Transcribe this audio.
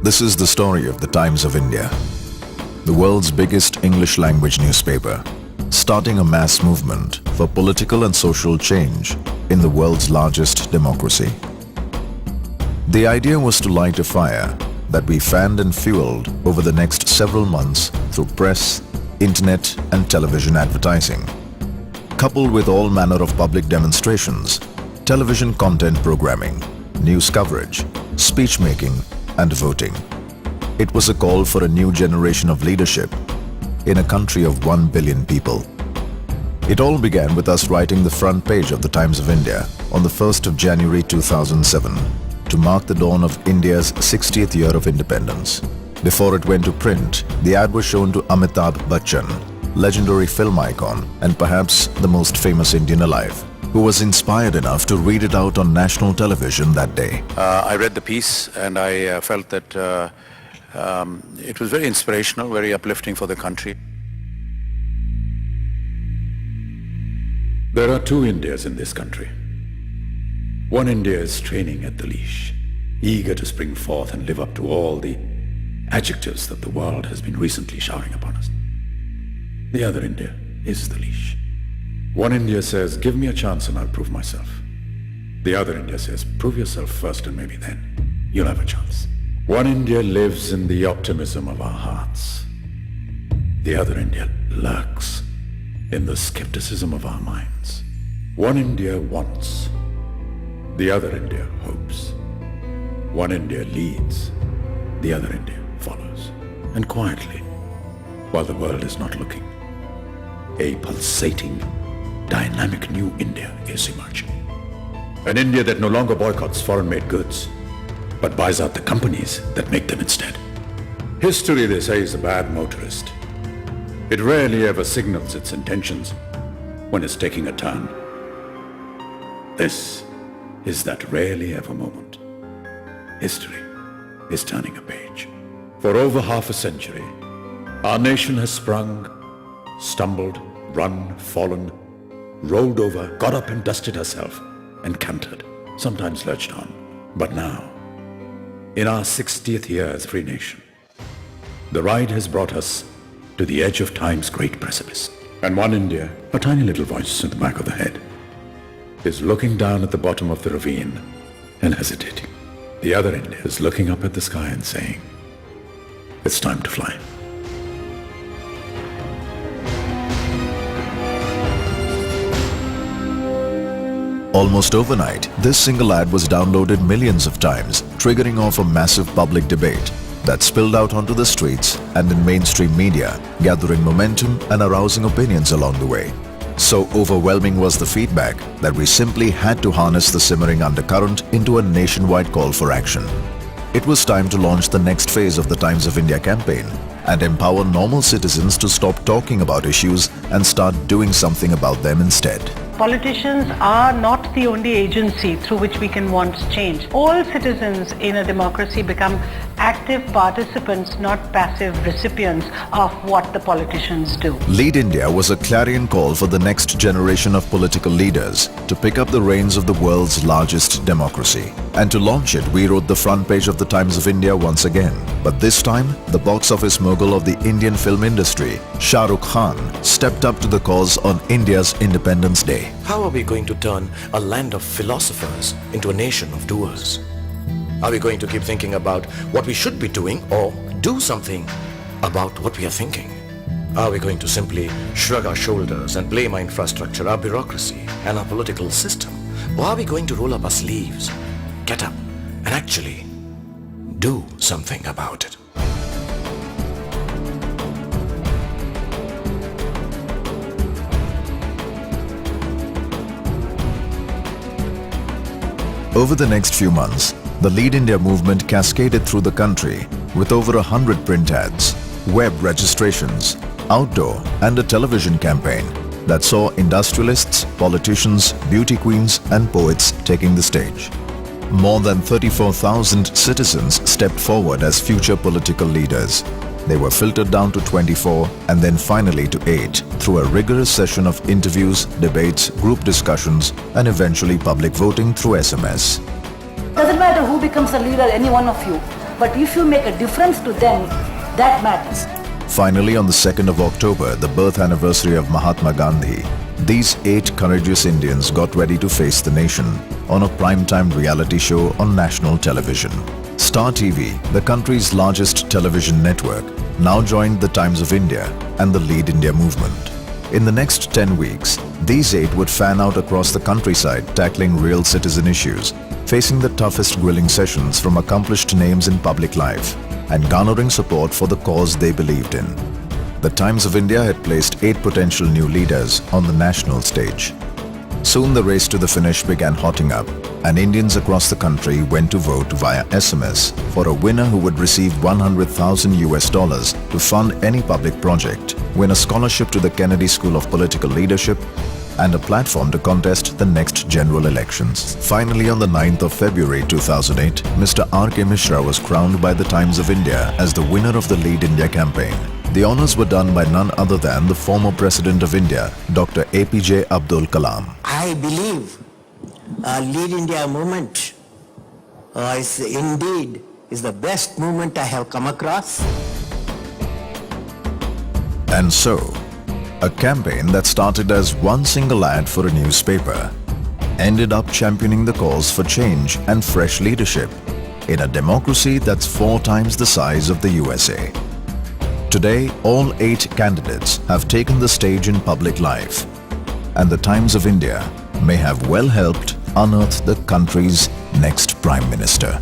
This is the story of the Times of India, the world's biggest English language newspaper, starting a mass movement for political and social change in the world's largest democracy. The idea was to light a fire that we fanned and fueled over the next several months through press, internet and television advertising, coupled with all manner of public demonstrations, television content programming, news coverage, speech making and voting. It was a call for a new generation of leadership in a country of 1 billion people. It all began with us writing the front page of the Times of India on the 1st of January 2007 to mark the dawn of India's 60th year of independence. Before it went to print, the ad was shown to Amitabh Bachchan, legendary film icon and perhaps the most famous Indian alive, who was inspired enough to read it out on national television that day. I read the piece and I felt that it was very inspirational, very uplifting for the country. There are two Indias in this country. One India is training at the leash, eager to spring forth and live up to all the adjectives that the world has been recently showering upon us. The other India is the leash. One India says, give me a chance and I'll prove myself. The other India says, prove yourself first and maybe then you'll have a chance. One India lives in the optimism of our hearts. The other India lurks in the skepticism of our minds. One India wants. The other India hopes. One India leads. The other India follows. And quietly, while the world is not looking, a pulsating, dynamic new India is emerging. An India that no longer boycotts foreign-made goods, but buys out the companies that make them instead. History, they say, is a bad motorist. It rarely ever signals its intentions when it's taking a turn. This is that rarely ever moment. History is turning a page. For over half a century, our nation has sprung, stumbled, run, fallen, rolled over, got up and dusted herself, and cantered, sometimes lurched on. But now, in our 60th year as free nation, the ride has brought us to the edge of time's great precipice. And one India, a tiny little voice in the back of the head, is looking down at the bottom of the ravine and hesitating. The other India is looking up at the sky and saying, it's time to fly. Almost overnight, this single ad was downloaded millions of times, triggering off a massive public debate that spilled out onto the streets and in mainstream media, gathering momentum and arousing opinions along the way. So overwhelming was the feedback that we simply had to harness the simmering undercurrent into a nationwide call for action. It was time to launch the next phase of the Times of India campaign and empower normal citizens to stop talking about issues and start doing something about them instead. Politicians are not the only agency through which we can want change. All citizens in a democracy become active participants, not passive recipients of what the politicians do. Lead India was a clarion call for the next generation of political leaders to pick up the reins of the world's largest democracy. And to launch it, we wrote the front page of the Times of India once again. But this time, the box office mogul of the Indian film industry, Shah Rukh Khan, stepped up to the cause on India's Independence Day. How are we going to turn a land of philosophers into a nation of doers? Are we going to keep thinking about what we should be doing or do something about what we are thinking? Are we going to simply shrug our shoulders and blame our infrastructure, our bureaucracy and our political system? Or are we going to roll up our sleeves, get up and actually do something about it? Over the next few months, the Lead India movement cascaded through the country with over 100 print ads, web registrations, outdoor and a television campaign that saw industrialists, politicians, beauty queens and poets taking the stage. More than 34,000 citizens stepped forward as future political leaders. They were filtered down to 24 and then finally to 8 through a rigorous session of interviews, debates, group discussions and eventually public voting through SMS. Doesn't matter who becomes a leader, any one of you. But if you make a difference to them, that matters. Finally, on the 2nd of October, the birth anniversary of Mahatma Gandhi, these 8 courageous Indians got ready to face the nation on a primetime reality show on national television. Star TV, the country's largest television network, now joined the Times of India and the Lead India movement. In the next 10 weeks, these 8 would fan out across the countryside tackling real citizen issues, facing the toughest grilling sessions from accomplished names in public life, and garnering support for the cause they believed in. The Times of India had placed 8 potential new leaders on the national stage. Soon the race to the finish began hotting up, and Indians across the country went to vote via SMS for a winner who would receive $100,000 to fund any public project, win a scholarship to the Kennedy School of Political Leadership, and a platform to contest the next general elections. Finally, on the 9th of February 2008, Mr. R.K. Mishra was crowned by the Times of India as the winner of the Lead India campaign. The honors were done by none other than the former President of India, Dr. APJ Abdul Kalam. I believe Lead India movement is the best movement I have come across. And so, a campaign that started as one single ad for a newspaper ended up championing the cause for change and fresh leadership in a democracy that's 4 times the size of the USA. Today, all 8 candidates have taken the stage in public life, and the Times of India may have well helped unearth the country's next Prime Minister.